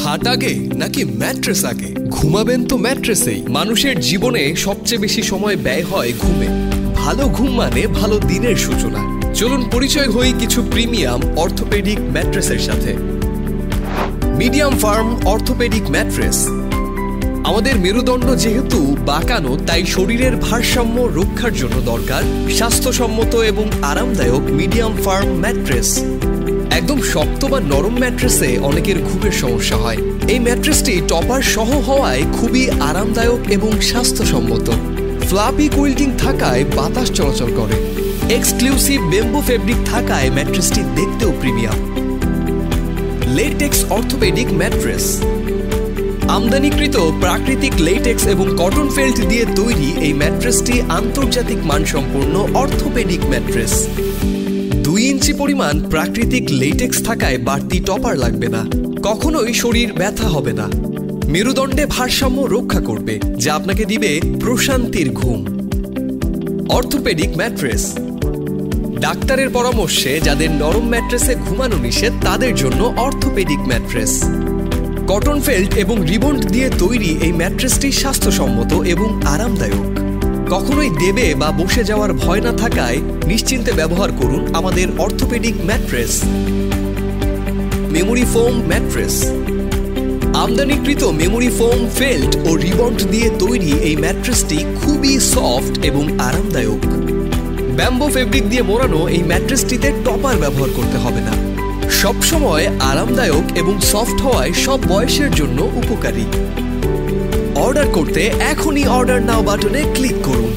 খাট আগে নাকি ম্যাট্রেস আগে? ঘুমাবেন তো ম্যাট্রেসেই। মানুষের জীবনে সবচেয়ে বেশি সময় ব্যয় হয় ঘুমে। ভালো ঘুম মানে ভালো দিনের সূচনা। চলুন পরিচয় হই কিছু প্রিমিয়াম অর্থোপেডিক ম্যাট্রেসের সাথে। Medium farm orthopaedic mattress. আমাদের মেরুদণ্ড যেহেতু বাঁকানো, তাই শরীরের ভারসাম্য রক্ষার জন্য দরকার স্বাস্থ্যসম্মত এবং আরামদায়ক মিডিয়াম ফার্ম ম্যাট্রেস। একদম শক্ত বা নরম ম্যাট্রেসে অনেকের ঘুমের সমস্যা হয়। এই ম্যাট্রেসটি টপার সহ হওয়ায় খুবই আরামদায়ক এবং স্বাস্থ্যসম্মত। ফ্লাপি কুইল্টিং থাকায় বাতাস চলাচল করে। এক্সক্লুসিভ বেম্বো ফেব্রিক থাকায় ম্যাট্রেসটি দেখতেও প্রিমিয়াম। LaTeX orthopaedic mattress. আমদানিকৃত প্রাকৃতিক লেটেক্স এবং কটন ফেল্ট দিয়ে তৈরি এই ম্যাট্রেসটি আন্তর্জাতিক মানসম্পন্ন অর্থোপেডিক ম্যাট্রেস। 2 ইঞ্চি পরিমাণ প্রাকৃতিক লেটেক্স থাকায় বাড়তি টপার লাগবে না। কখনোই শরীর ব্যথা হবে না। মেরুদণ্ডে ভারসাম্য রক্ষা করবে, যা আপনাকে দিবে প্রশান্তির ঘুম। Orthopaedic mattress. ডাক্তারের পরামর্শে যাদের নরম ম্যাট্রেসে ঘুমানো নিষেধ, তাদের জন্য অর্থোপেডিক ম্যাট্রেস। কটন ফেল্ট এবং রিবন্ড দিয়ে তৈরি এই ম্যাট্রেসটি স্বাস্থ্যসম্মত এবং আরামদায়ক। কখনোই দেবে বা বসে যাওয়ার ভয় না থাকায় নিশ্চিন্তে ব্যবহার করুন আমাদের orthopaedic mattress. Memory foam mattress. আমদানিকৃত মেমোরি ফোম ফেল্ট ও রিবন্ড দিয়ে তৈরি এই ম্যাট্রেসটি খুবই সফট এবং আরামদায়ক। ব্যাম্বো ফেব্রিক দিয়ে মোড়ানো এই ম্যাট্রেসটিতে টপার ব্যবহার করতে হবে না। সবসময় আরামদায়ক এবং সফট হওয়ায় সব বয়সের জন্য উপকারী। অর্ডার করতে এখনই অর্ডার নাও বাটনে ক্লিক করুন।